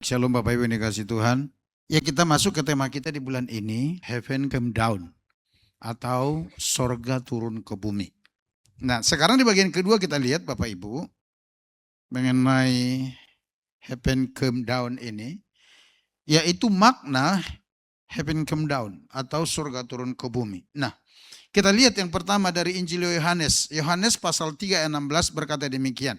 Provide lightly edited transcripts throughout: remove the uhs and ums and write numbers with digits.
Shalom Bapak Ibu yang dikasih Tuhan. Ya, kita masuk ke tema kita di bulan ini, Heaven Come Down, atau sorga turun ke bumi. Nah, sekarang di bagian kedua kita lihat Bapak Ibu, mengenai Heaven Come Down ini, yaitu makna Heaven Come Down, atau sorga turun ke bumi. Nah, kita lihat yang pertama dari Injil Yohanes. Yohanes pasal 3 ayat 16 berkata demikian.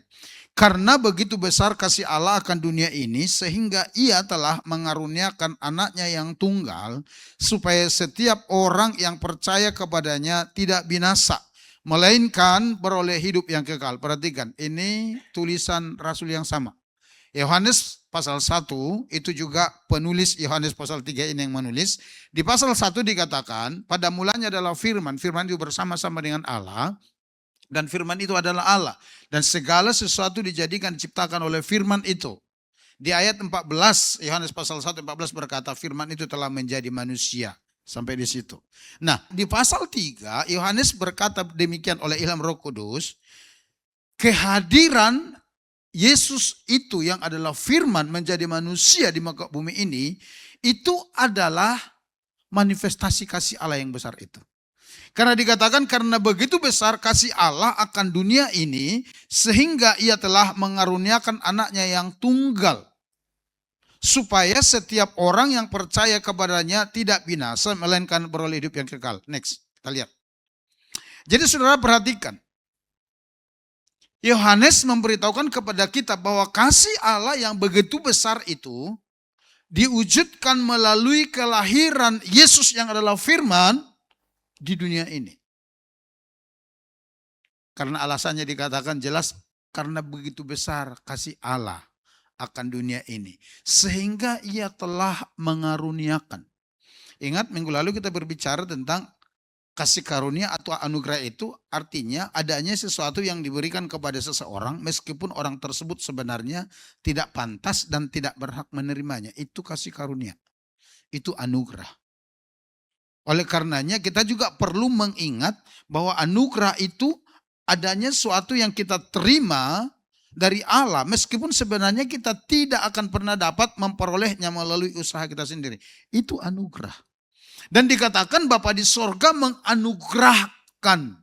Karena begitu besar kasih Allah akan dunia ini, sehingga ia telah mengaruniakan anaknya yang tunggal, supaya setiap orang yang percaya kepadanya tidak binasa, melainkan beroleh hidup yang kekal. Perhatikan, ini tulisan Rasul yang sama. Yohanes pasal 1, itu juga penulis Yohanes pasal 3 ini yang menulis. Di pasal 1 dikatakan, pada mulanya adalah firman, firman itu bersama-sama dengan Allah, dan firman itu adalah Allah. Dan segala sesuatu dijadikan, diciptakan oleh firman itu. Di ayat 14, Yohanes pasal 1 14 berkata, firman itu telah menjadi manusia. Sampai di situ. Nah, di pasal 3, Yohanes berkata demikian oleh ilham Roh Kudus, kehadiran Yesus itu yang adalah firman menjadi manusia di muka bumi ini, itu adalah manifestasi kasih Allah yang besar itu. Karena dikatakan karena begitu besar kasih Allah akan dunia ini, sehingga ia telah mengaruniakan anaknya yang tunggal, supaya setiap orang yang percaya kepadanya tidak binasa, melainkan beroleh hidup yang kekal. Next, kita lihat. Jadi saudara perhatikan, Yohanes memberitahukan kepada kita bahwa kasih Allah yang begitu besar itu diwujudkan melalui kelahiran Yesus yang adalah firman di dunia ini. Karena alasannya dikatakan jelas, karena begitu besar kasih Allah akan dunia ini, sehingga ia telah mengaruniakan. Ingat minggu lalu kita berbicara tentang kasih karunia atau anugerah itu artinya adanya sesuatu yang diberikan kepada seseorang meskipun orang tersebut sebenarnya tidak pantas dan tidak berhak menerimanya. Itu kasih karunia. Itu anugerah. Oleh karenanya kita juga perlu mengingat bahwa anugerah itu adanya sesuatu yang kita terima dari Allah meskipun sebenarnya kita tidak akan pernah dapat memperolehnya melalui usaha kita sendiri. Itu anugerah. Dan dikatakan Bapa di sorga menganugerahkan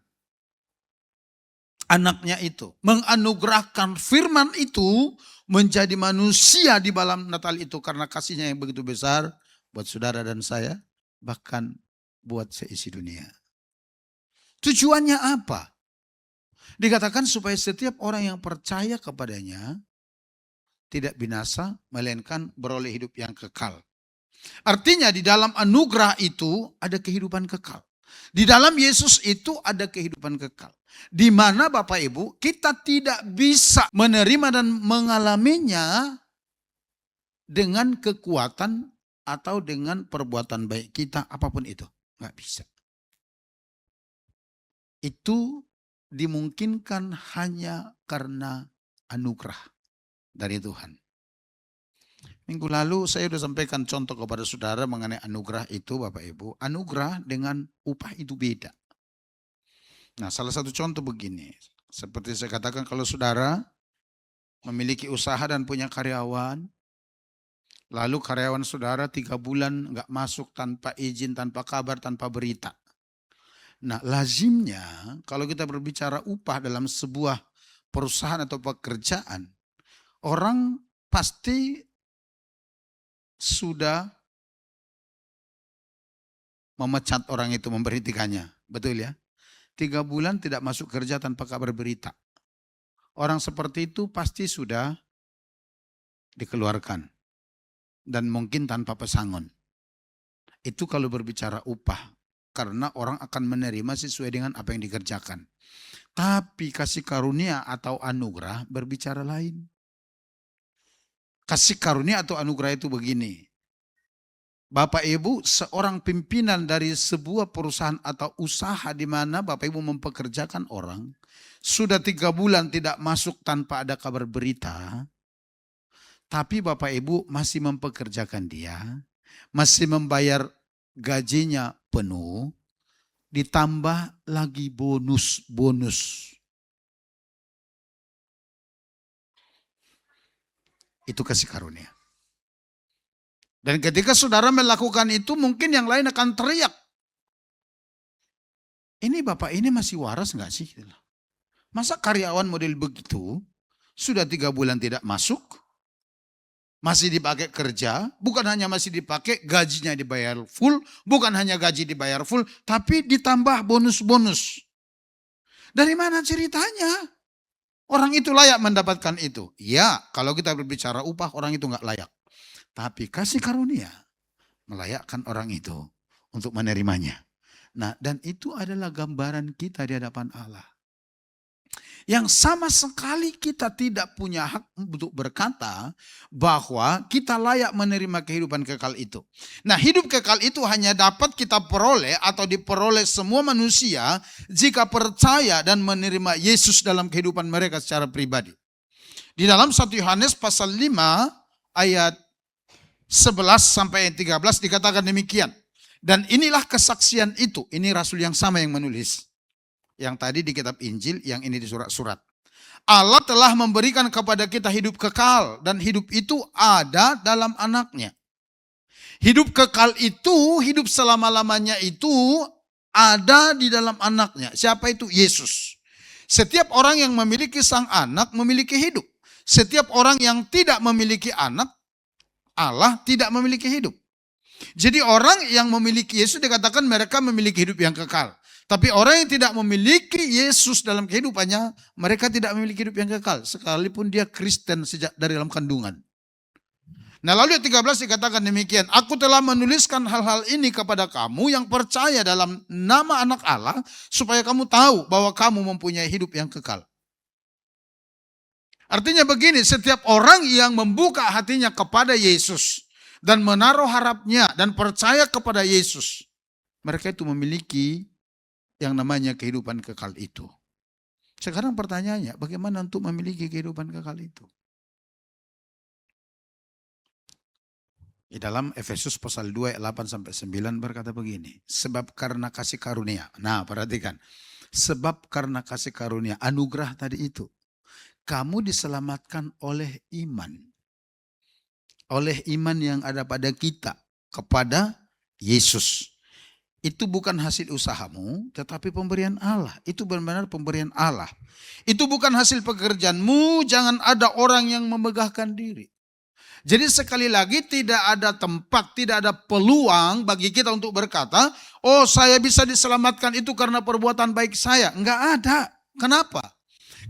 anaknya itu. Menganugerahkan firman itu menjadi manusia di malam Natal itu. Karena kasihnya yang begitu besar buat saudara dan saya. Bahkan buat seisi dunia. Tujuannya apa? Dikatakan supaya setiap orang yang percaya kepadanya tidak binasa, melainkan beroleh hidup yang kekal. Artinya di dalam anugerah itu ada kehidupan kekal. Di dalam Yesus itu ada kehidupan kekal. Di mana Bapak Ibu kita tidak bisa menerima dan mengalaminya dengan kekuatan atau dengan perbuatan baik kita apapun itu. Nggak bisa. Itu dimungkinkan hanya karena anugerah dari Tuhan. Minggu lalu saya sudah sampaikan contoh kepada saudara mengenai anugerah itu Bapak Ibu. Anugerah dengan upah itu beda. Nah, salah satu contoh begini. Seperti saya katakan, kalau saudara memiliki usaha dan punya karyawan, lalu karyawan saudara 3 bulan nggak masuk tanpa izin, tanpa kabar, tanpa berita. Nah, lazimnya kalau kita berbicara upah dalam sebuah perusahaan atau pekerjaan, orang pasti sudah memecat orang itu, memberhentikannya. Betul ya? 3 bulan tidak masuk kerja tanpa kabar berita. Orang seperti itu pasti sudah dikeluarkan. Dan mungkin tanpa pesangon. Itu kalau berbicara upah. Karena orang akan menerima sesuai dengan apa yang dikerjakan. Tapi kasih karunia atau anugerah berbicara lain. Kasih karunia atau anugerah itu begini. Bapak Ibu, seorang pimpinan dari sebuah perusahaan atau usaha di mana Bapak Ibu mempekerjakan orang, sudah 3 bulan tidak masuk tanpa ada kabar berita, tapi Bapak Ibu masih mempekerjakan dia, masih membayar gajinya penuh, ditambah lagi bonus. Itu kasih karunia. Dan ketika saudara melakukan itu, mungkin yang lain akan teriak. Ini bapak ini masih waras nggak sih? Masa karyawan model begitu, sudah 3 bulan tidak masuk, masih dipakai kerja, bukan hanya masih dipakai, gajinya dibayar full, bukan hanya gaji dibayar full, tapi ditambah bonus-bonus. Dari mana ceritanya? Orang itu layak mendapatkan itu. Ya, kalau kita berbicara upah, orang itu nggak layak. Tapi kasih karunia melayakkan orang itu untuk menerimanya. Nah, dan itu adalah gambaran kita di hadapan Allah. Yang sama sekali kita tidak punya hak untuk berkata bahwa kita layak menerima kehidupan kekal itu. Nah, hidup kekal itu hanya dapat kita peroleh atau diperoleh semua manusia jika percaya dan menerima Yesus dalam kehidupan mereka secara pribadi. Di dalam 1 Yohanes pasal 5 ayat 11 sampai 13 dikatakan demikian. Dan inilah kesaksian itu. Ini rasul yang sama yang menulis. Yang tadi di kitab Injil, yang ini di surat-surat. Allah telah memberikan kepada kita hidup kekal. Dan hidup itu ada dalam anaknya. Hidup kekal itu, hidup selama-lamanya itu ada di dalam anaknya. Siapa itu? Yesus. Setiap orang yang memiliki sang anak memiliki hidup. Setiap orang yang tidak memiliki anak, Allah tidak memiliki hidup. Jadi orang yang memiliki Yesus dikatakan mereka memiliki hidup yang kekal. Tapi orang yang tidak memiliki Yesus dalam kehidupannya, mereka tidak memiliki hidup yang kekal. Sekalipun dia Kristen sejak dari dalam kandungan. Nah lalu ayat 13 dikatakan demikian. Aku telah menuliskan hal-hal ini kepada kamu yang percaya dalam nama anak Allah. Supaya kamu tahu bahwa kamu mempunyai hidup yang kekal. Artinya begini, setiap orang yang membuka hatinya kepada Yesus. Dan menaruh harapnya dan percaya kepada Yesus. Mereka itu memiliki yang namanya kehidupan kekal itu. Sekarang pertanyaannya, bagaimana untuk memiliki kehidupan kekal itu? Di dalam Efesus pasal 2 ayat 8 sampai 9 berkata begini, sebab karena kasih karunia. Nah, perhatikan. Sebab karena kasih karunia, anugerah tadi itu, kamu diselamatkan oleh iman. Oleh iman yang ada pada kita kepada Yesus. Itu bukan hasil usahamu, tetapi pemberian Allah. Itu benar-benar pemberian Allah. Itu bukan hasil pekerjaanmu, jangan ada orang yang memegahkan diri. Jadi sekali lagi tidak ada tempat, tidak ada peluang bagi kita untuk berkata, oh saya bisa diselamatkan itu karena perbuatan baik saya. Enggak ada. Kenapa?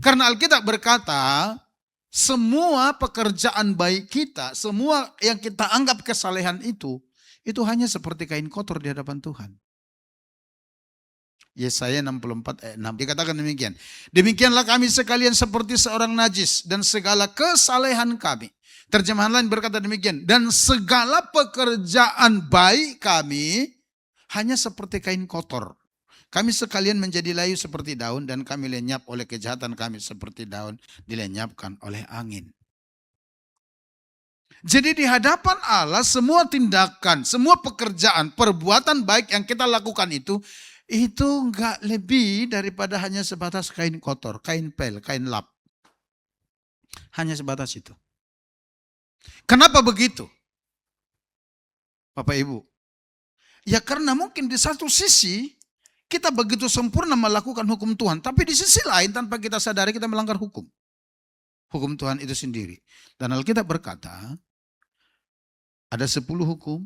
Karena Alkitab berkata, semua pekerjaan baik kita, semua yang kita anggap kesalehan itu hanya seperti kain kotor di hadapan Tuhan. Yesaya 64 ayat 6 dikatakan demikian. Demikianlah kami sekalian seperti seorang najis dan segala kesalehan kami. Terjemahan lain berkata demikian. Dan segala pekerjaan baik kami hanya seperti kain kotor. Kami sekalian menjadi layu seperti daun dan kami lenyap oleh kejahatan kami seperti daun dilenyapkan oleh angin. Jadi di hadapan Allah semua tindakan, semua pekerjaan, perbuatan baik yang kita lakukan itu enggak lebih daripada hanya sebatas kain kotor, kain pel, kain lap. Hanya sebatas itu. Kenapa begitu? Bapak Ibu. Ya karena mungkin di satu sisi kita begitu sempurna melakukan hukum Tuhan. Tapi di sisi lain tanpa kita sadari kita melanggar hukum. Hukum Tuhan itu sendiri. Dan Alkitab berkata, ada 10 hukum,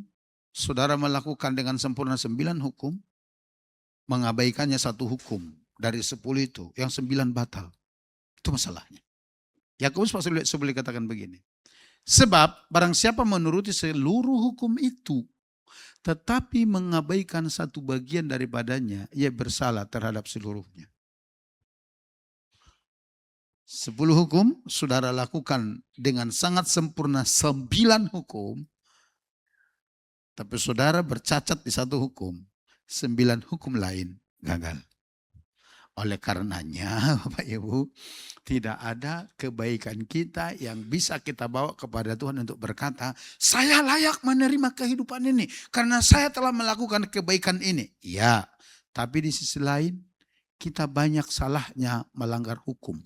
saudara melakukan dengan sempurna 9 hukum, mengabaikannya 1 hukum dari 10 itu, yang 9 batal. Itu masalahnya. Yakobus pasal 11 katakan begini. Sebab barang siapa menuruti seluruh hukum itu, tetapi mengabaikan satu bagian daripadanya, ia bersalah terhadap seluruhnya. 10 hukum, saudara lakukan dengan sangat sempurna 9 hukum, tapi saudara bercacat di 1 hukum, 9 hukum lain gagal. Oleh karenanya, Bapak Ibu, tidak ada kebaikan kita yang bisa kita bawa kepada Tuhan untuk berkata, saya layak menerima kehidupan ini karena saya telah melakukan kebaikan ini. Ya, tapi di sisi lain kita banyak salahnya melanggar hukum.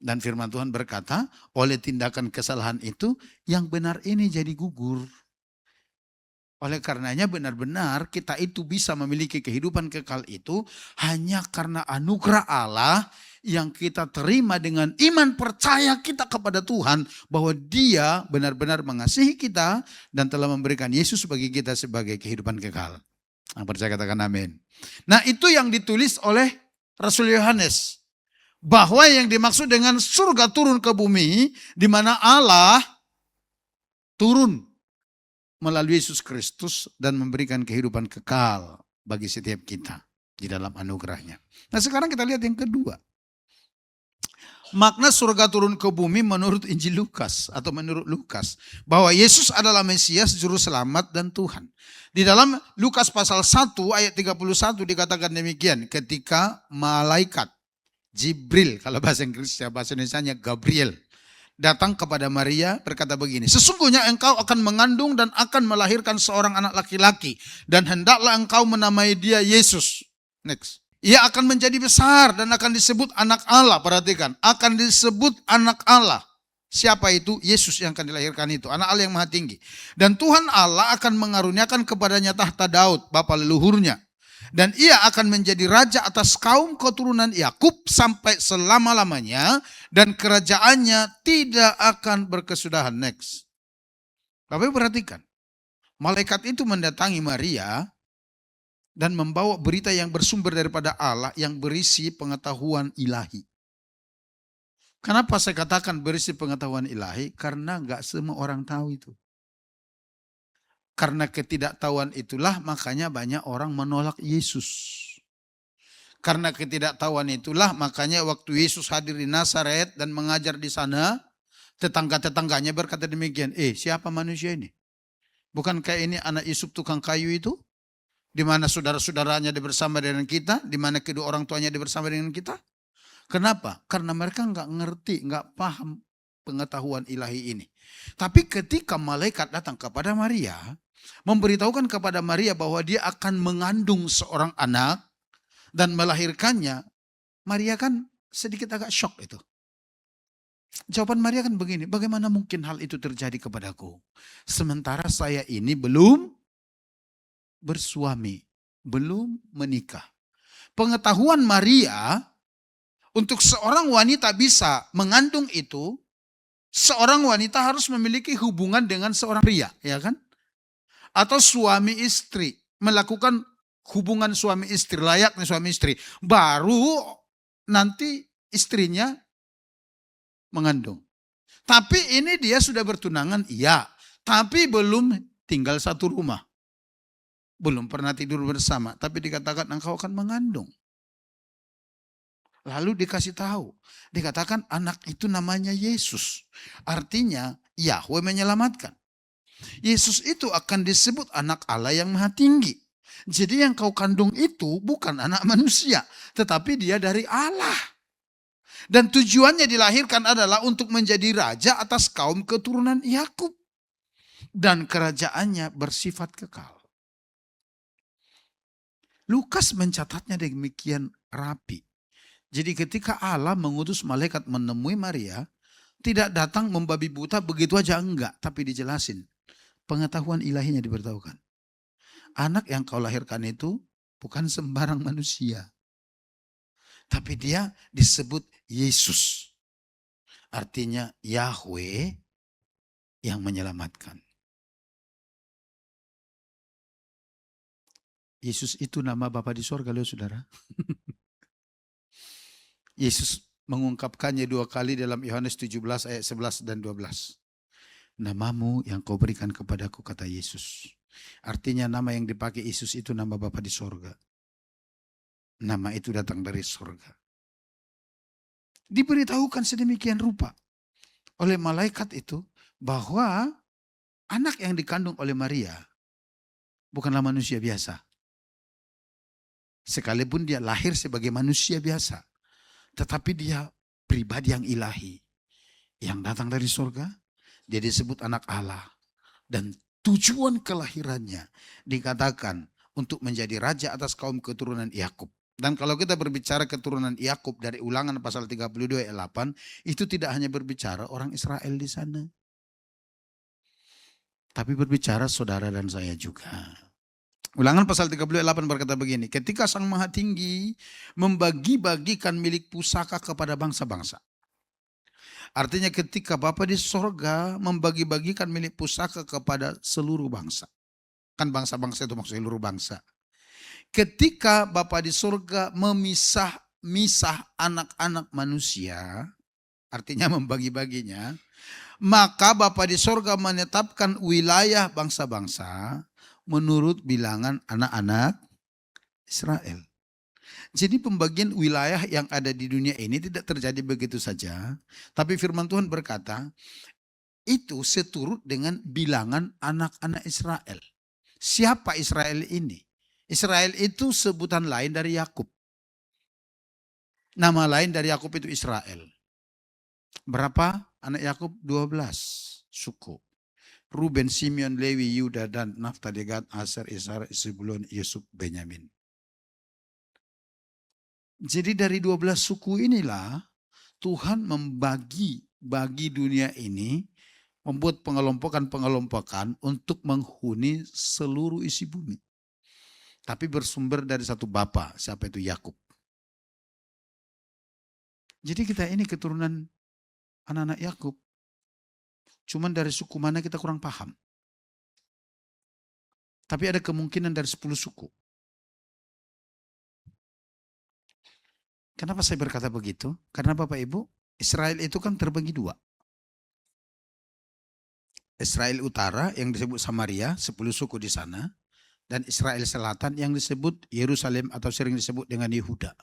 Dan firman Tuhan berkata, oleh tindakan kesalahan itu yang benar ini jadi gugur. Oleh karenanya benar-benar kita itu bisa memiliki kehidupan kekal itu hanya karena anugerah Allah yang kita terima dengan iman percaya kita kepada Tuhan bahwa Dia benar-benar mengasihi kita dan telah memberikan Yesus bagi kita sebagai kehidupan kekal. Yang percaya katakan amin. Nah, itu yang ditulis oleh Rasul Yohanes. Bahwa yang dimaksud dengan surga turun ke bumi, di mana Allah turun melalui Yesus Kristus dan memberikan kehidupan kekal bagi setiap kita di dalam anugerahnya. Nah, sekarang kita lihat yang kedua. Makna surga turun ke bumi menurut Injil Lukas atau menurut Lukas. Bahwa Yesus adalah Mesias, Juru Selamat dan Tuhan. Di dalam Lukas pasal 1 ayat 31 dikatakan demikian. Ketika malaikat Jibril, kalau bahasa Inggrisnya, bahasa Indonesianya Gabriel, datang kepada Maria berkata begini, sesungguhnya engkau akan mengandung dan akan melahirkan seorang anak laki-laki dan hendaklah engkau menamai dia Yesus. Next. Ia akan menjadi besar dan akan disebut anak Allah. Perhatikan, akan disebut anak Allah. Siapa itu? Yesus yang akan dilahirkan itu, anak Allah yang maha tinggi. Dan Tuhan Allah akan mengaruniakan kepadanya tahta Daud, bapa leluhurnya. Dan ia akan menjadi raja atas kaum keturunan Yakub sampai selama-lamanya. Dan kerajaannya tidak akan berkesudahan. Next. Bapak perhatikan. Malaikat itu mendatangi Maria dan membawa berita yang bersumber daripada Allah yang berisi pengetahuan ilahi. Kenapa saya katakan berisi pengetahuan ilahi? Karena enggak semua orang tahu itu. Karena ketidaktahuan itulah makanya banyak orang menolak Yesus. Karena ketidaktahuan itulah makanya waktu Yesus hadir di Nazaret dan mengajar di sana, tetangga-tetangganya berkata demikian, siapa manusia ini? Bukankah ini anak Yusuf tukang kayu itu? Di mana saudara-saudaranya bersama dengan kita, di mana kedua orang tuanya bersama dengan kita. Kenapa? Karena mereka enggak ngerti, enggak paham pengetahuan ilahi ini. Tapi ketika malaikat datang kepada Maria, memberitahukan kepada Maria bahwa dia akan mengandung seorang anak dan melahirkannya, Maria kan sedikit agak shock itu. Jawaban Maria kan begini, bagaimana mungkin hal itu terjadi kepadaku? Sementara saya ini belum bersuami, belum menikah. Pengetahuan Maria untuk seorang wanita bisa mengandung itu, seorang wanita harus memiliki hubungan dengan seorang pria, ya kan? Atau suami istri, melakukan hubungan suami istri, layaknya suami istri. Baru nanti istrinya mengandung. Tapi ini dia sudah bertunangan, iya. Tapi belum tinggal satu rumah. Belum pernah tidur bersama, tapi dikatakan engkau akan mengandung. Lalu dikasih tahu, dikatakan anak itu namanya Yesus. Artinya Yahweh menyelamatkan. Yesus itu akan disebut anak Allah yang maha tinggi. Jadi yang kau kandung itu bukan anak manusia, tetapi dia dari Allah. Dan tujuannya dilahirkan adalah untuk menjadi raja atas kaum keturunan Yakub. Dan kerajaannya bersifat kekal. Lukas mencatatnya demikian rapi. Jadi ketika Allah mengutus malaikat menemui Maria, tidak datang membabi buta begitu aja enggak, tapi dijelasin. Pengetahuan ilahinya diberitahukan. Anak yang kau lahirkan itu bukan sembarang manusia. Tapi dia disebut Yesus. Artinya Yahweh yang menyelamatkan. Yesus itu nama Bapa di sorga loh saudara. Yesus mengungkapkannya 2 kali dalam Yohanes 17 ayat 11 dan 12. Namamu yang kau berikan kepadaku, kata Yesus. Artinya nama yang dipakai Yesus itu nama Bapa di sorga. Nama itu datang dari sorga. Diberitahukan sedemikian rupa oleh malaikat itu bahwa anak yang dikandung oleh Maria bukanlah manusia biasa. Sekalipun dia lahir sebagai manusia biasa, tetapi dia pribadi yang ilahi, yang datang dari surga. Dia disebut anak Allah. Dan tujuan kelahirannya dikatakan untuk menjadi raja atas kaum keturunan Yakub. Dan kalau kita berbicara keturunan Yakub dari Ulangan pasal 32 ayat 8, itu tidak hanya berbicara orang Israel di sana. tapi berbicara saudara dan saya juga. Ulangan pasal 38 berkata begini, ketika Sang Maha Tinggi membagi-bagikan milik pusaka kepada bangsa-bangsa. Artinya ketika Bapa di sorga membagi-bagikan milik pusaka kepada seluruh bangsa. Kan bangsa-bangsa itu maksudnya seluruh bangsa. Ketika Bapa di sorga memisah anak-anak manusia, artinya membagi-baginya, maka Bapa di sorga menetapkan wilayah bangsa-bangsa menurut bilangan anak-anak Israel. Jadi pembagian wilayah yang ada di dunia ini tidak terjadi begitu saja. Tapi firman Tuhan berkata, itu seturut dengan bilangan anak-anak Israel. Siapa Israel ini? Israel itu sebutan lain dari Yakub. Nama lain dari Yakub itu Israel. Berapa anak Yakub? 12 suku. Ruben, Simeon, Lewi, Yuda, dan Naftali, Gad, Aser, Isar, Zebulun, Yusuf, Benyamin. Jadi dari 12 suku inilah Tuhan bagi dunia ini, membuat pengelompokan untuk menghuni seluruh isi bumi. Tapi bersumber dari satu bapa, siapa itu? Yakub. Jadi kita ini keturunan anak-anak Yakub. Cuman dari suku mana kita kurang paham. Tapi ada kemungkinan dari 10 suku. Kenapa saya berkata begitu? Karena Bapak Ibu, Israel itu kan terbagi 2. Israel Utara yang disebut Samaria, 10 suku di sana. Dan Israel Selatan yang disebut Yerusalem atau sering disebut dengan Yehuda.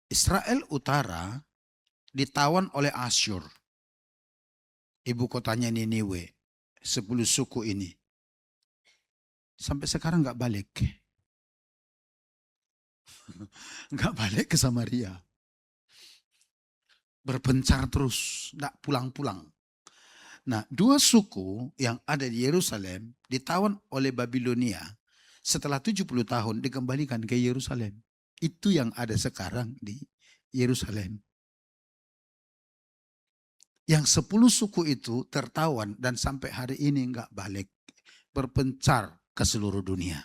Israel Utara ditawan oleh Asyur. Ibu kotanya Niniwe. 10 suku ini. Sampai sekarang nggak balik. Nggak balik ke Samaria. Berpencar terus, nggak pulang-pulang. Nah, 2 suku yang ada di Yerusalem ditawan oleh Babilonia. Setelah 70 tahun dikembalikan ke Yerusalem. Itu yang ada sekarang di Yerusalem. Yang 10 suku itu tertawan dan sampai hari ini nggak balik. Berpencar ke seluruh dunia.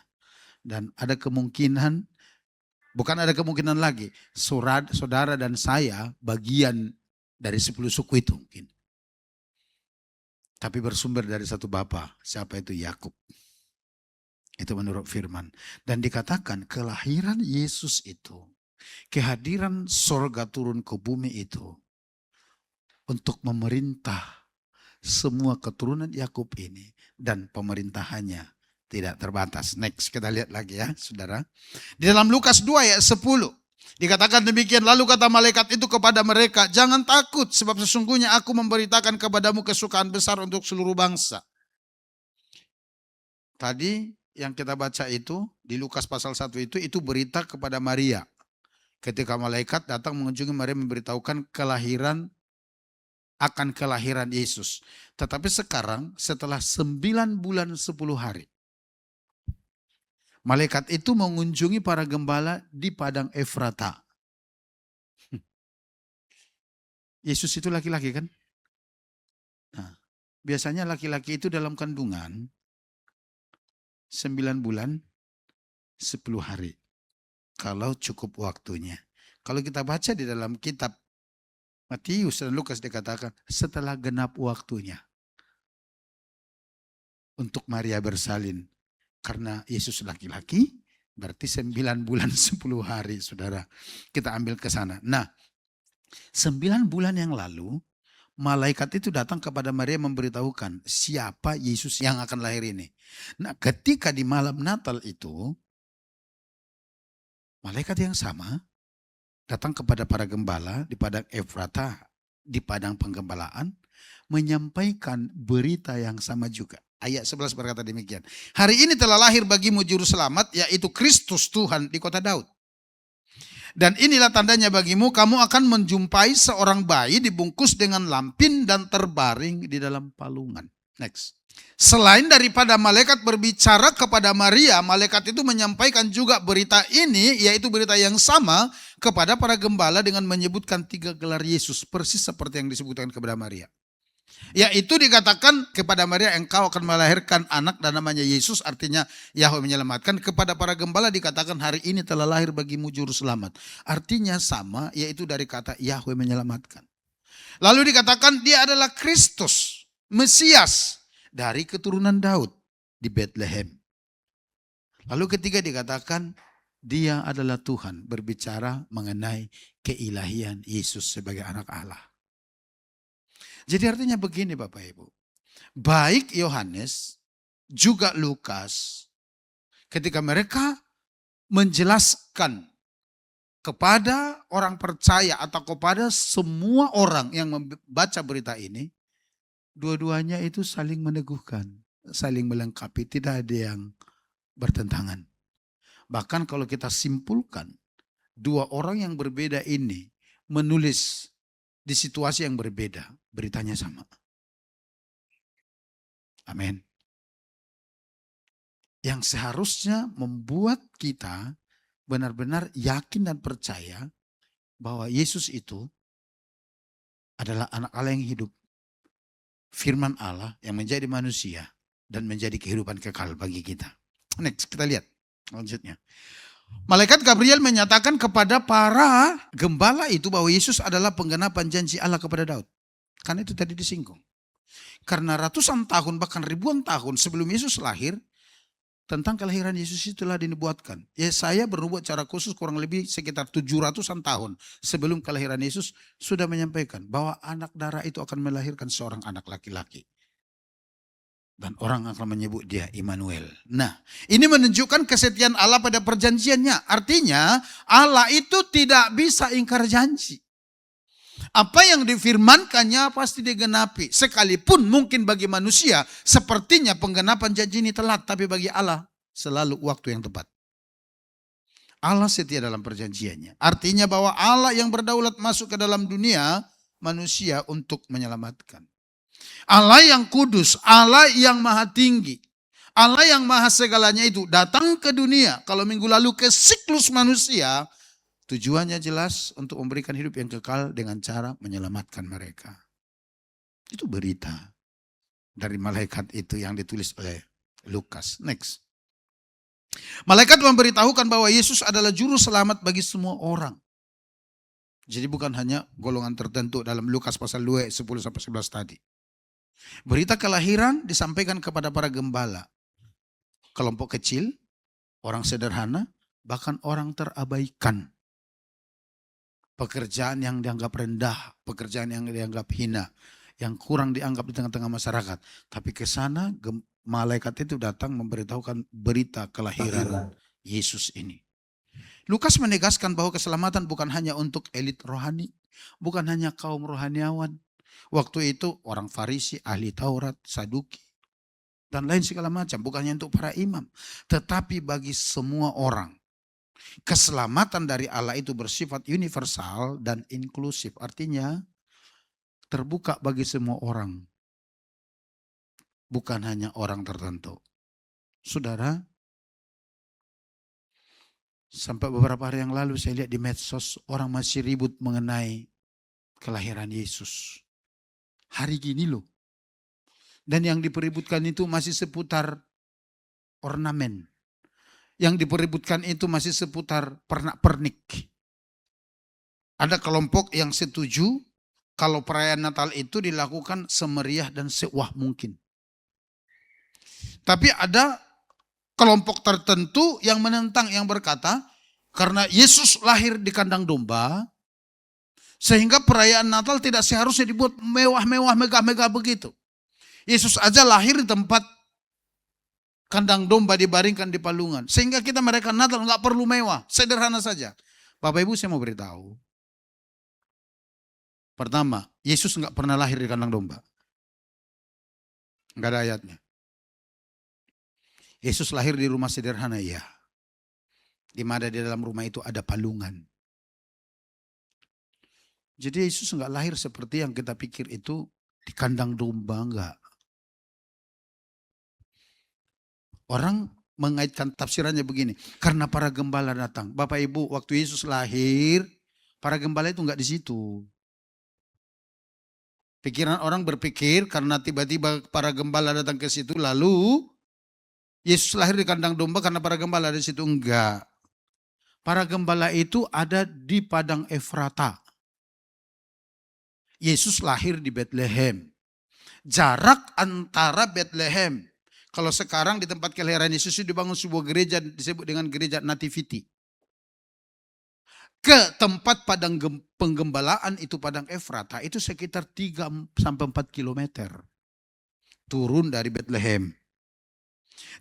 Dan ada kemungkinan, bukan ada kemungkinan lagi, saudara dan saya bagian dari 10 suku itu mungkin. Tapi bersumber dari satu bapa, siapa itu? Yakub. Itu menurut firman. Dan dikatakan kelahiran Yesus itu, kehadiran sorga turun ke bumi itu, untuk memerintah semua keturunan Yakub ini. Dan pemerintahannya tidak terbatas. Next, kita lihat lagi ya saudara. Di dalam Lukas 2 ayat 10. Dikatakan demikian, lalu kata malaikat itu kepada mereka, jangan takut sebab sesungguhnya aku memberitakan kepadamu kesukaan besar untuk seluruh bangsa. Tadi yang kita baca itu di Lukas pasal 1 itu berita kepada Maria. Ketika malaikat datang mengunjungi Maria memberitahukan kelahiran Yesus. Tetapi sekarang setelah 9 bulan 10 hari. Malaikat itu mengunjungi para gembala di padang Efrata. Yesus itu laki-laki kan? Nah, biasanya laki-laki itu dalam kandungan 9 bulan 10 hari. Kalau cukup waktunya. Kalau kita baca di dalam kitab Matius dan Lukas dikatakan setelah genap waktunya. Untuk Maria bersalin. Karena Yesus laki-laki, berarti 9 bulan 10 hari, saudara. Kita ambil ke sana. Nah, 9 bulan yang lalu, malaikat itu datang kepada Maria memberitahukan siapa Yesus yang akan lahir ini. Nah, ketika di malam Natal itu, malaikat yang sama datang kepada para gembala di padang Efrata, di padang penggembalaan, menyampaikan berita yang sama juga. Ayat 11 berkata demikian. Hari ini telah lahir bagimu juru selamat, yaitu Kristus Tuhan di kota Daud. Dan inilah tandanya bagimu, kamu akan menjumpai seorang bayi dibungkus dengan lampin dan terbaring di dalam palungan. Next. Selain daripada malaikat berbicara kepada Maria, malaikat itu menyampaikan juga berita ini, yaitu berita yang sama kepada para gembala dengan menyebutkan 3 gelar Yesus, persis seperti yang disebutkan kepada Maria. Yaitu dikatakan kepada Maria, engkau akan melahirkan anak dan namanya Yesus, artinya Yahweh menyelamatkan. Kepada para gembala dikatakan hari ini telah lahir bagimu juru selamat. Artinya sama, yaitu dari kata Yahweh menyelamatkan. Lalu dikatakan dia adalah Kristus, Mesias dari keturunan Daud di Bethlehem. Lalu ketiga dikatakan dia adalah Tuhan, berbicara mengenai keilahian Yesus sebagai anak Allah. Jadi artinya begini Bapak Ibu, baik Yohanes juga Lukas ketika mereka menjelaskan kepada orang percaya atau kepada semua orang yang membaca berita ini, dua-duanya itu saling meneguhkan, saling melengkapi, tidak ada yang bertentangan. Bahkan kalau kita simpulkan, dua orang yang berbeda ini menulis di situasi yang berbeda, beritanya sama. Amin. Yang seharusnya membuat kita benar-benar yakin dan percaya bahwa Yesus itu adalah anak Allah yang hidup. Firman Allah yang menjadi manusia dan menjadi kehidupan kekal bagi kita. Next, kita lihat lanjutnya. Malaikat Gabriel menyatakan kepada para gembala itu bahwa Yesus adalah penggenapan janji Allah kepada Daud. Karena itu tadi disinggung. Karena ratusan tahun bahkan ribuan tahun sebelum Yesus lahir, tentang kelahiran Yesus itulah dinubuatkan. Yesaya bernubuat secara khusus kurang lebih sekitar 700-an tahun sebelum kelahiran Yesus sudah menyampaikan bahwa anak darah itu akan melahirkan seorang anak laki-laki. Dan orang akan menyebut dia Immanuel. Nah, ini menunjukkan kesetiaan Allah pada perjanjiannya. Artinya Allah itu tidak bisa ingkar janji. Apa yang difirmankannya pasti digenapi. Sekalipun mungkin bagi manusia sepertinya penggenapan janji ini telat. Tapi bagi Allah selalu waktu yang tepat. Allah setia dalam perjanjiannya. Artinya bahwa Allah yang berdaulat masuk ke dalam dunia manusia untuk menyelamatkan. Allah yang kudus, Allah yang maha tinggi, Allah yang maha segalanya itu datang ke dunia. Kalau minggu lalu ke siklus manusia, tujuannya jelas untuk memberikan hidup yang kekal dengan cara menyelamatkan mereka. Itu berita dari malaikat itu yang ditulis oleh Lukas. Next. Malaikat memberitahukan bahwa Yesus adalah juru selamat bagi semua orang. Jadi bukan hanya golongan tertentu dalam Lukas pasal 2 10-11 tadi. Berita kelahiran disampaikan kepada para gembala. Kelompok kecil, orang sederhana, bahkan orang terabaikan. Pekerjaan yang dianggap rendah, pekerjaan yang dianggap hina, yang kurang dianggap di tengah-tengah masyarakat. Tapi ke sana malaikat itu datang memberitahukan berita kelahiran Yesus ini. Lukas menegaskan bahwa keselamatan bukan hanya untuk elit rohani, bukan hanya kaum rohaniawan. Waktu itu orang Farisi, ahli Taurat, Saduki, dan lain segala macam. Bukannya untuk para imam, tetapi bagi semua orang. Keselamatan dari Allah itu bersifat universal dan inklusif. Artinya terbuka bagi semua orang. Bukan hanya orang tertentu. Saudara, sampai beberapa hari yang lalu saya lihat di medsos orang masih ribut mengenai kelahiran Yesus. Hari gini loh. Dan yang dipeributkan itu masih seputar ornamen. Yang dipeributkan itu masih seputar pernak-pernik. Ada kelompok yang setuju kalau perayaan Natal itu dilakukan semeriah dan sewah mungkin. Tapi ada kelompok tertentu yang menentang, yang berkata, karena Yesus lahir di kandang domba, sehingga perayaan Natal tidak seharusnya dibuat mewah-mewah, megah-megah begitu. Yesus aja lahir di tempat kandang domba dibaringkan di palungan. Sehingga kita merayakan Natal nggak perlu mewah, sederhana saja. Bapak Ibu saya mau beritahu. Pertama, Yesus nggak pernah lahir di kandang domba. Nggak ada ayatnya. Yesus lahir di rumah sederhana, ya. Di mana di dalam rumah itu ada palungan. Jadi Yesus nggak lahir seperti yang kita pikir itu di kandang domba, enggak. Orang mengaitkan tafsirannya begini, karena para gembala datang. Bapak Ibu, waktu Yesus lahir, para gembala itu enggak di situ. Pikiran orang berpikir karena tiba-tiba para gembala datang ke situ, lalu Yesus lahir di kandang domba karena para gembala di situ. Enggak. Para gembala itu ada di padang Efrata. Yesus lahir di Bethlehem. Jarak antara Bethlehem, kalau sekarang di tempat kelahiran Yesus itu dibangun sebuah gereja disebut dengan gereja Nativity. Ke tempat padang penggembalaan itu padang Efrata itu sekitar 3-4 kilometer. Turun dari Bethlehem.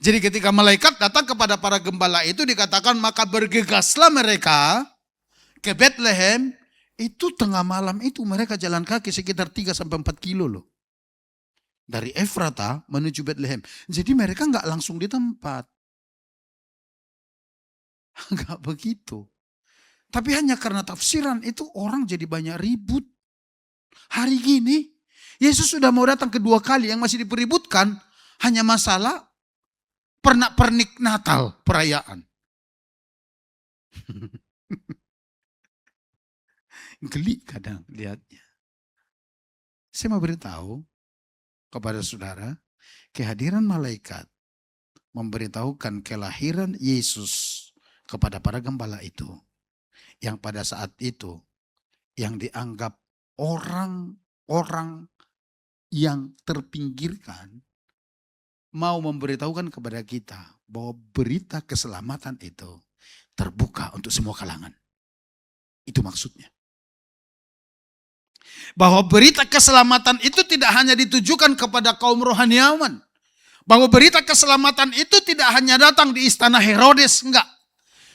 Jadi ketika malaikat datang kepada para gembala itu dikatakan maka bergegaslah mereka ke Bethlehem. Itu tengah malam itu mereka jalan kaki sekitar 3-4 kilo loh. Dari Efrata menuju Bethlehem. Jadi mereka nggak langsung di tempat. Nggak begitu. Tapi hanya karena tafsiran itu orang jadi banyak ribut. Hari gini Yesus sudah mau datang kedua kali, yang masih dipeributkan hanya masalah pernak-pernik Natal, perayaan. Geli kadang lihatnya. Saya mau beritahu kepada saudara, kehadiran malaikat memberitahukan kelahiran Yesus kepada para gembala itu. Yang pada saat itu, yang dianggap orang-orang yang terpinggirkan, mau memberitahukan kepada kita bahwa berita keselamatan itu terbuka untuk semua kalangan. Itu maksudnya. Bahwa berita keselamatan itu tidak hanya ditujukan kepada kaum rohaniawan. Bahwa berita keselamatan itu tidak hanya datang di istana Herodes, enggak.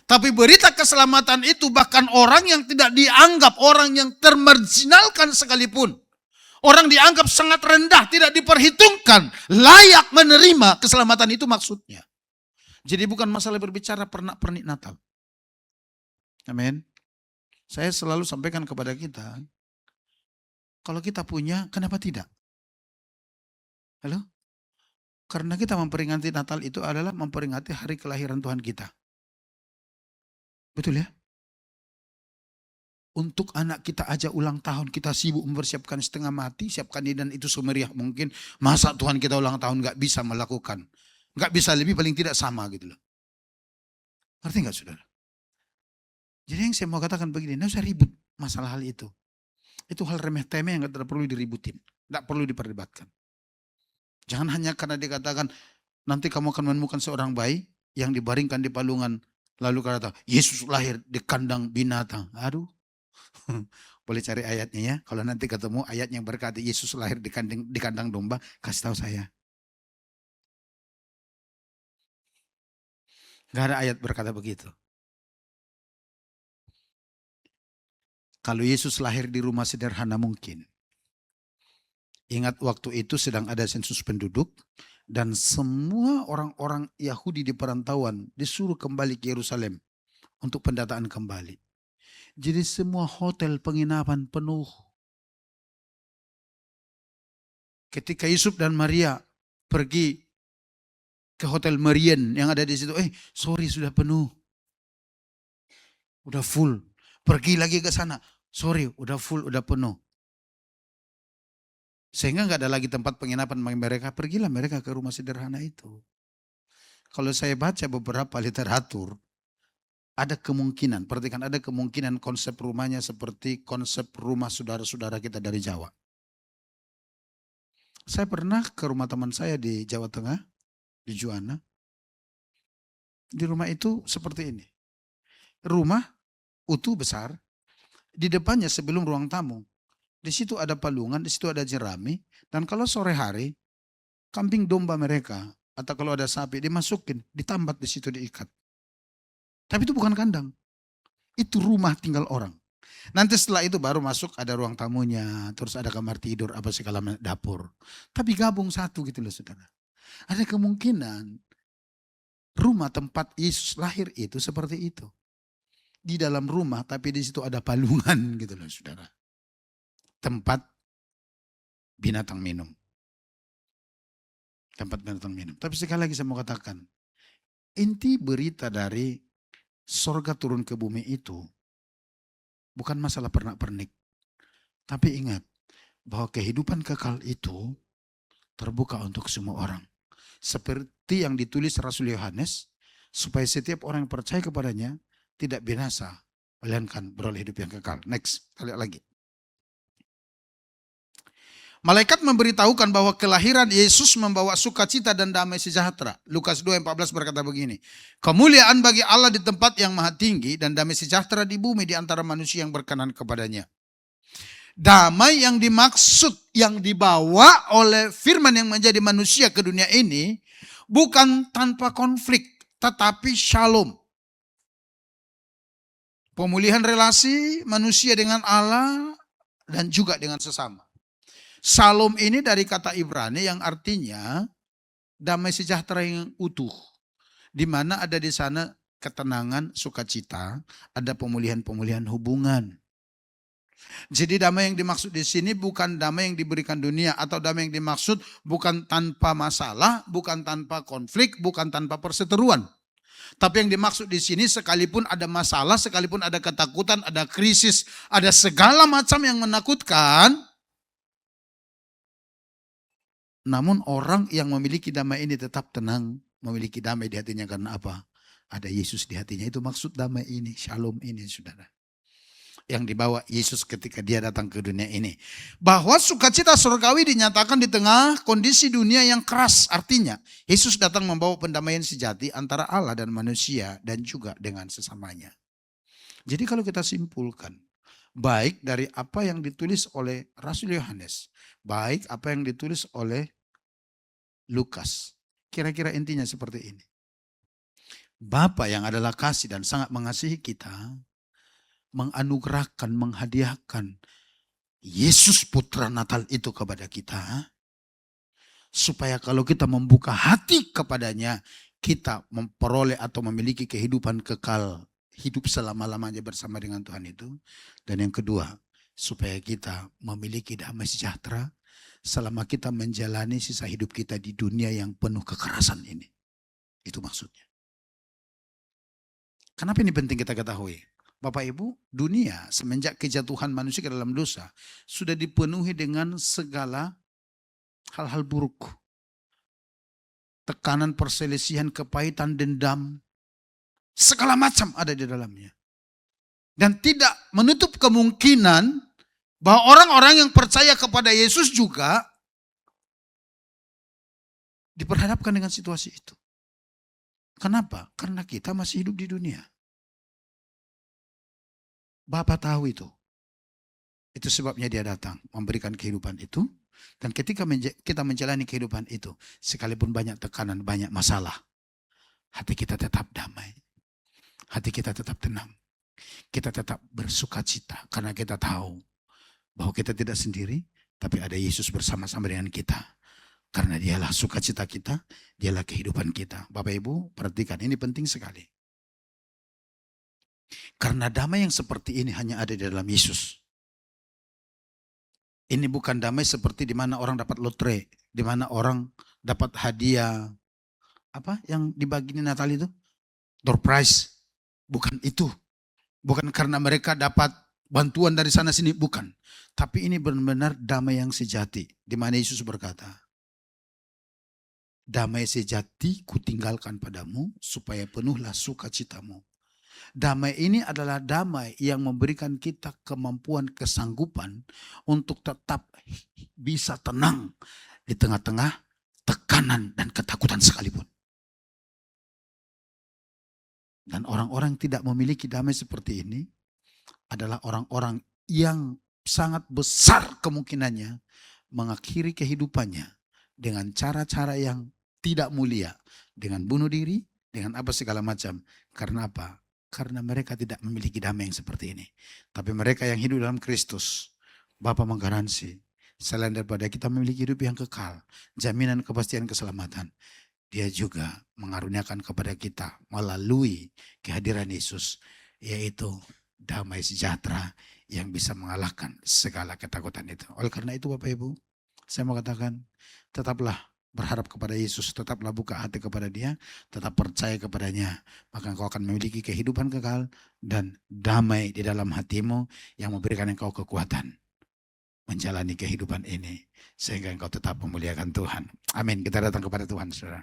Tapi berita keselamatan itu bahkan orang yang tidak dianggap, orang yang termarginalkan sekalipun. Orang dianggap sangat rendah, tidak diperhitungkan, layak menerima keselamatan itu maksudnya. Jadi bukan masalah berbicara pernak-pernik Natal. Amin. Saya selalu sampaikan kepada kita, kalau kita punya, kenapa tidak? Halo? Karena kita memperingati Natal itu adalah memperingati hari kelahiran Tuhan kita. Betul ya? Untuk anak kita aja ulang tahun, kita sibuk mempersiapkan setengah mati, siapkan ini dan itu semeriah mungkin. Masa Tuhan kita ulang tahun gak bisa melakukan? Gak bisa lebih, paling tidak sama gitu loh. Ngerti gak saudara? Jadi yang saya mau katakan begini, nggak usah ribut masalah hal itu. Itu hal remeh-temeh yang tidak perlu diributin. Tidak perlu diperdebatkan. Jangan hanya karena dikatakan, nanti kamu akan menemukan seorang bayi yang dibaringkan di palungan. Lalu kata, Yesus lahir di kandang binatang. Aduh. Boleh cari ayatnya ya. Kalau nanti ketemu ayat yang berkata Yesus lahir di kandang domba, kasih tahu saya. Gak ada ayat berkata begitu. Kalau Yesus lahir di rumah sederhana mungkin. Ingat waktu itu sedang ada sensus penduduk. Dan semua orang-orang Yahudi di perantauan disuruh kembali ke Yerusalem untuk pendataan kembali. Jadi semua hotel penginapan penuh. Ketika Yusuf dan Maria pergi ke hotel Marian yang ada di situ, sorry sudah penuh. Udah full. Pergi lagi ke sana, sorry udah full, udah penuh. Sehingga nggak ada lagi tempat penginapan bagi mereka, pergilah mereka ke rumah sederhana itu. Kalau saya baca beberapa literatur, ada kemungkinan, perhatikan, ada kemungkinan konsep rumahnya seperti konsep rumah saudara-saudara kita dari Jawa. Saya pernah ke rumah teman saya di Jawa Tengah, di Juwana. Di rumah itu seperti ini. Rumah utuh besar, di depannya sebelum ruang tamu. Di situ ada palungan, di situ ada jerami, dan kalau sore hari, kambing domba mereka, atau kalau ada sapi, dimasukin, ditambat di situ diikat. Tapi itu bukan kandang. Itu rumah tinggal orang. Nanti setelah itu baru masuk ada ruang tamunya, terus ada kamar tidur, apa segala dapur. Tapi gabung satu gitu loh saudara. Ada kemungkinan rumah tempat Yesus lahir itu seperti itu. Di dalam rumah tapi di situ ada palungan gitu loh saudara. Tempat binatang minum. Tempat binatang minum. Tapi sekali lagi saya mau katakan, inti berita dari sorga turun ke bumi itu bukan masalah pernak-pernik. Tapi ingat, bahwa kehidupan kekal itu terbuka untuk semua orang. Seperti yang ditulis Rasul Yohanes, supaya setiap orang yang percaya kepadanya tidak binasa, melainkan beroleh hidup yang kekal. Next, kita lihat lagi. Malaikat memberitahukan bahwa kelahiran Yesus membawa sukacita dan damai sejahtera. Lukas 2:14 berkata begini, kemuliaan bagi Allah di tempat yang maha tinggi dan damai sejahtera di bumi di antara manusia yang berkenan kepadanya. Damai yang dimaksud, yang dibawa oleh firman yang menjadi manusia ke dunia ini, bukan tanpa konflik, tetapi shalom. Pemulihan relasi manusia dengan Allah dan juga dengan sesama. Shalom ini dari kata Ibrani yang artinya damai sejahtera yang utuh. Di mana ada di sana ketenangan, sukacita, ada pemulihan-pemulihan hubungan. Jadi damai yang dimaksud di sini bukan damai yang diberikan dunia, atau damai yang dimaksud bukan tanpa masalah, bukan tanpa konflik, bukan tanpa perseteruan. Tapi yang dimaksud di sini sekalipun ada masalah, sekalipun ada ketakutan, ada krisis, ada segala macam yang menakutkan, namun orang yang memiliki damai ini tetap tenang, memiliki damai di hatinya karena apa? Ada Yesus di hatinya. Itu maksud damai ini, shalom ini, saudara. Yang dibawa Yesus ketika dia datang ke dunia ini. Bahwa sukacita surgawi dinyatakan di tengah kondisi dunia yang keras. Artinya Yesus datang membawa pendamaian sejati antara Allah dan manusia dan juga dengan sesamanya. Jadi kalau kita simpulkan, baik dari apa yang ditulis oleh Rasul Yohanes, baik apa yang ditulis oleh Lukas, kira-kira intinya seperti ini. Bapa yang adalah kasih dan sangat mengasihi kita, menganugerahkan, menghadiahkan Yesus Putra Natal itu kepada kita, supaya kalau kita membuka hati kepadanya, kita memperoleh atau memiliki kehidupan kekal, hidup selama-lamanya bersama dengan Tuhan itu. Dan yang kedua, supaya kita memiliki damai sejahtera selama kita menjalani sisa hidup kita di dunia yang penuh kekerasan ini. Itu maksudnya. Kenapa ini penting kita ketahui? Bapak Ibu, dunia semenjak kejatuhan manusia ke dalam dosa sudah dipenuhi dengan segala hal-hal buruk. Tekanan, perselisihan, kepahitan, dendam, segala macam ada di dalamnya. Dan tidak menutup kemungkinan bahwa orang-orang yang percaya kepada Yesus juga diperhadapkan dengan situasi itu. Kenapa? Karena kita masih hidup di dunia. Bapa tahu itu. Itu sebabnya dia datang memberikan kehidupan itu. Dan ketika kita menjalani kehidupan itu, sekalipun banyak tekanan, banyak masalah, hati kita tetap damai. Hati kita tetap tenang. Kita tetap bersukacita karena kita tahu bahwa kita tidak sendiri, tapi ada Yesus bersama-sama dengan kita. Karena dialah sukacita kita, dialah kehidupan kita. Bapak Ibu, perhatikan, ini penting sekali. Karena damai yang seperti ini hanya ada di dalam Yesus. Ini bukan damai seperti di mana orang dapat lotre, di mana orang dapat hadiah. Apa yang dibagi di Natal itu? Door prize. Bukan itu. Bukan karena mereka dapat bantuan dari sana sini, bukan. Tapi ini benar-benar damai yang sejati. Di mana Yesus berkata, damai sejati kutinggalkan padamu supaya penuhlah sukacitamu. Damai ini adalah damai yang memberikan kita kemampuan, kesanggupan untuk tetap bisa tenang di tengah-tengah tekanan dan ketakutan sekalipun. Dan orang-orang yang tidak memiliki damai seperti ini adalah orang-orang yang sangat besar kemungkinannya mengakhiri kehidupannya dengan cara-cara yang tidak mulia, dengan bunuh diri, dengan apa segala macam. Karena apa? Karena mereka tidak memiliki damai yang seperti ini. Tapi mereka yang hidup dalam Kristus, Bapa menggaransi, selain daripada kita memiliki hidup yang kekal, jaminan kepastian keselamatan, Dia juga mengaruniakan kepada kita melalui kehadiran Yesus, yaitu damai sejahtera yang bisa mengalahkan segala ketakutan itu. Oleh karena itu Bapak Ibu, saya mau katakan, tetaplah berharap kepada Yesus, tetaplah buka hati kepada Dia, tetap percaya kepadanya, maka engkau akan memiliki kehidupan kekal dan damai di dalam hatimu yang memberikan engkau kekuatan menjalani kehidupan ini sehingga engkau tetap memuliakan Tuhan. Amin. Kita datang kepada Tuhan, saudara.